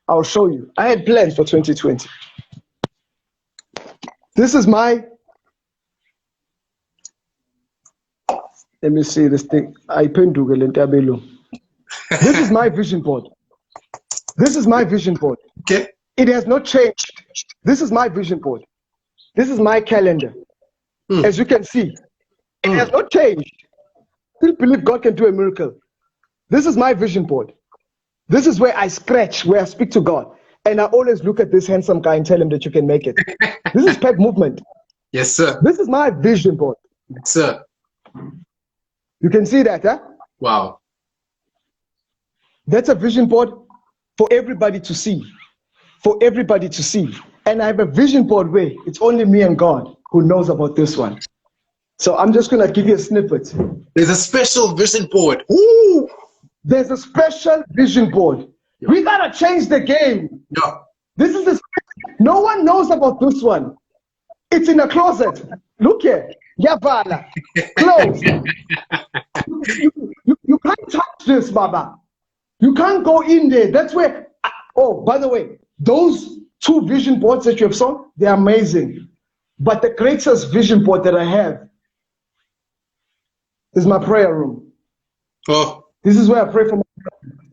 I'll show you. I had plans for 2020. This is my, let me see this thing. This is my vision board. This is my vision board. Okay. It has not changed. This is my vision board. This is my calendar. As you can see, it has not changed. Still believe God can do a miracle. This is my vision board. This is where I scratch, where I speak to God. And I always look at this handsome guy and tell him that you can make it. This is Pack Movement. Yes, sir. This is my vision board. Yes, sir. You can see that, huh? Wow. That's a vision board for everybody to see. For everybody to see. And I have a vision board where it's only me and God who knows about this one. So I'm just going to give you a snippet. There's a special vision board. Ooh. There's a special vision board. Yeah. We got to change the game. Yeah. This is no one knows about this one. It's in a closet. Look here. Yabala. Closed. You can't touch this, Baba. You can't go in there. That's where, oh, by the way, those 2 vision boards that you have saw, they're amazing. But the greatest vision board that I have is my prayer room. Oh. This is where I pray for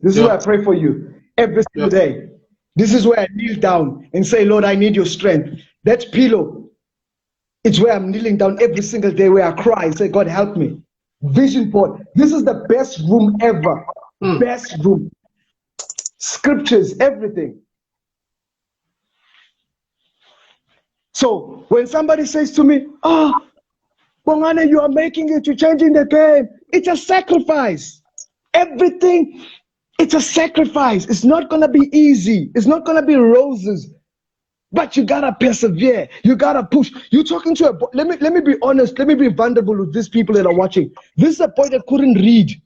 this is where I pray for you every single day. This is where I kneel down and say, Lord, I need your strength. That pillow, it's where I'm kneeling down every single day, where I cry and say, God, help me. Vision board. This is the best room ever. Best room. Scriptures, everything. So when somebody says to me, oh, Bongane, you are making it, you're changing the game. It's a sacrifice. Everything, it's a sacrifice. It's not going to be easy. It's not going to be roses. But you got to persevere. You got to push. You're talking to a boy. Let me be honest. Let me be vulnerable with these people that are watching. This is a boy that couldn't read.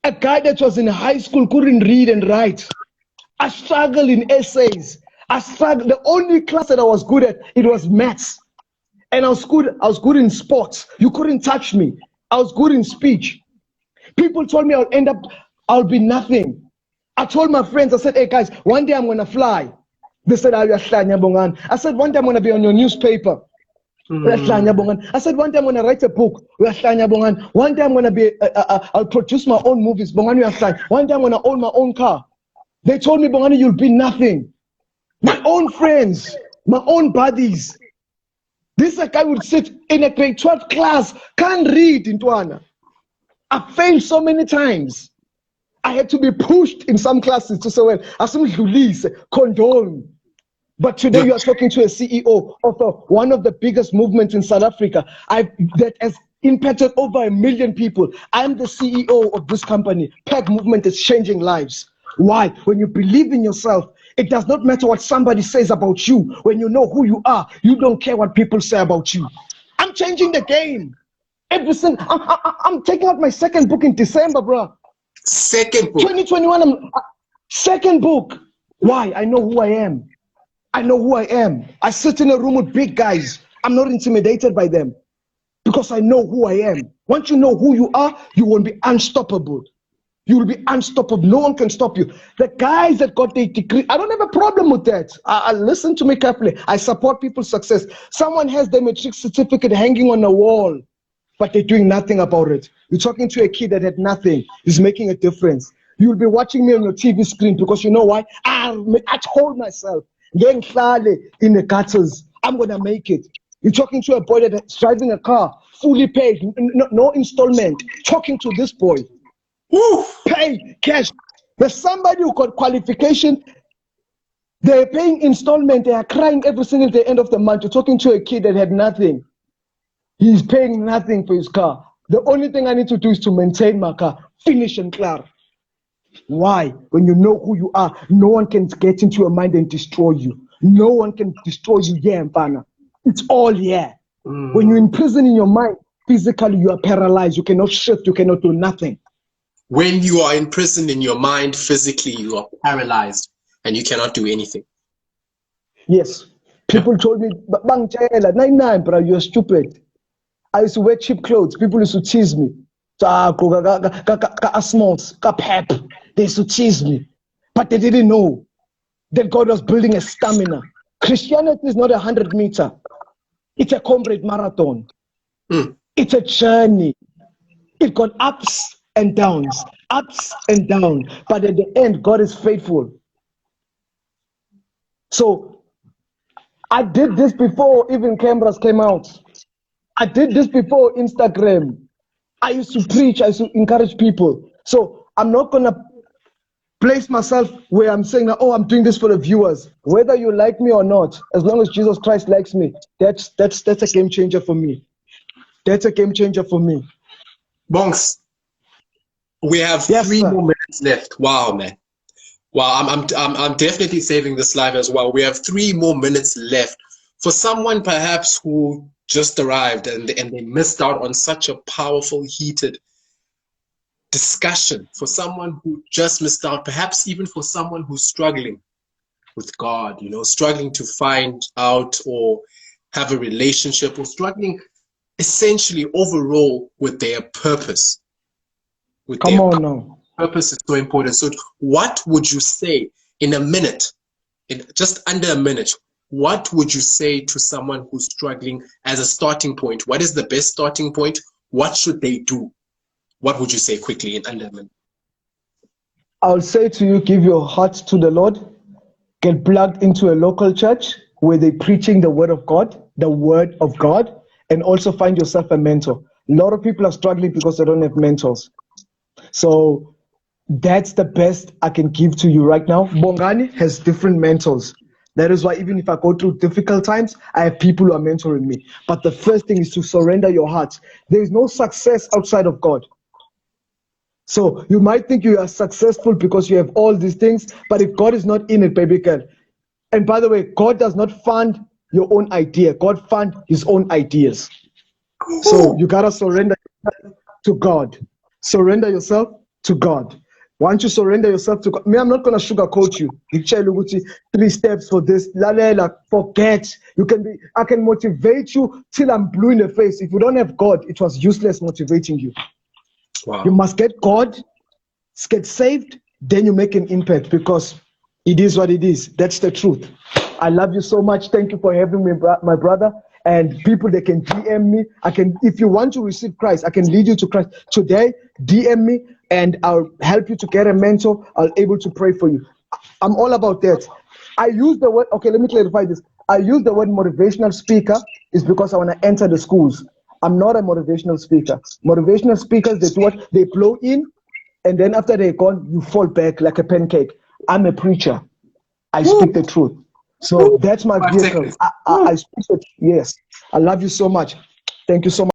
A guy that was in high school couldn't read and write. I struggled in essays. I struggled. The only class that I was good at, it was maths. And I was good in sports. You couldn't touch me. I was good in speech. People told me I'll be nothing. I told my friends, I said, hey guys, one day I'm gonna fly. They said, I said, one day I'm gonna be on your newspaper. I said, one day I'm gonna write a book. One day I'm gonna be I'll produce my own movies. One day I'm gonna own my own car. They told me, Bongani, you'll be nothing. My own friends, my own buddies. This guy would sit in a grade 12 class, can't read in Tuana. I failed so many times. I had to be pushed in some classes to say, well, I condone. But today you are talking to a CEO of one of the biggest movements in South Africa that has impacted over 1 million people. I'm the CEO of this company. Pack Movement is changing lives. Why? When you believe in yourself, it does not matter what somebody says about you. When you know who you are, you don't care what people say about you. I'm changing the game. I'm taking out my second book in December, bro. Second book. 2021, second book. Why? I know who I am. I know who I am. I sit in a room with big guys. I'm not intimidated by them because I know who I am. Once you know who you are, you will be unstoppable. You will be unstoppable. No one can stop you. The guys that got their degree, I don't have a problem with that. I listen to me carefully. I support people's success. Someone has their matric certificate hanging on the wall, but they're doing nothing about it. You're talking to a kid that had nothing. He's making a difference. You'll be watching me on your TV screen because you know why? I told myself, getting in the gutters, I'm going to make it. You're talking to a boy that's driving a car, fully paid, no installment. Talking to this boy. Woo, pay cash. There's somebody who got qualification. They're paying installment. They are crying every single day, end of the month. You're talking to a kid that had nothing. He's paying nothing for his car. The only thing I need to do is to maintain my car. Finish and clear. Why? When you know who you are, no one can get into your mind and destroy you. No one can destroy you here, Mpana. It's all here. When you're in prison in your mind, physically you are paralyzed. You cannot shift. You cannot do nothing. When you are in prison in your mind, physically you are paralyzed and you cannot do anything. Yes. People told me, Bang Chela, 99, bro, you're stupid. I used to wear cheap clothes. People used to tease me. They used to tease me. But they didn't know that God was building a stamina. Christianity is not 100 meter. It's a comrade marathon. It's a journey. It got ups and downs. But at the end, God is faithful. So I did this before even cameras came out. I did this before Instagram. I used to preach. I used to encourage people. So I'm not going to place myself where I'm saying, oh, I'm doing this for the viewers. Whether you like me or not, as long as Jesus Christ likes me, that's a game changer for me. That's a game changer for me. Bonks, we have 3 more minutes left. Wow, man. Wow, I'm definitely saving this live as well. We have 3 more minutes left. For someone perhaps who just arrived and they missed out on such a powerful, heated discussion, for someone who just missed out, perhaps even for someone who's struggling with God, you know, struggling to find out or have a relationship, or struggling essentially overall with their purpose. Purpose is so important. So what would you say in a minute, in just under a minute, what would you say to someone who's struggling as a starting point? What is the best starting point? What should they do? What would you say quickly in under a minute? I'll say to you, give your heart to the Lord, get plugged into a local church where they're preaching the word of God, and also find yourself a mentor. A lot of people are struggling because they don't have mentors. So that's the best I can give to you right now. Bongani has different mentors. That is why even if I go through difficult times, I have people who are mentoring me. But the first thing is to surrender your heart. There is no success outside of God. So you might think you are successful because you have all these things, but if God is not in it, baby girl. And by the way, God does not fund your own idea. God funds his own ideas. So you got to surrender yourself to God. Surrender yourself to God. Once you surrender yourself to God, I'm not going to sugarcoat you. 3 steps for this. Forget. I can motivate you till I'm blue in the face. If you don't have God, it was useless motivating you. Wow. You must get God, get saved, then you make an impact, because it is what it is. That's the truth. I love you so much. Thank you for having me, my brother. And people, they can DM me. If you want to receive Christ, I can lead you to Christ. Today, DM me and I'll help you to get a mentor. I'll be able to pray for you. I'm all about that. I use the word, okay, let me clarify this. I use the word motivational speaker is because I want to enter the schools. I'm not a motivational speaker. Motivational speakers, they do what? They blow in, and then after they're gone, you fall back like a pancake. I'm a preacher. I speak the truth. So that's my vehicle. I speak it. Yes. I love you so much. Thank you so much.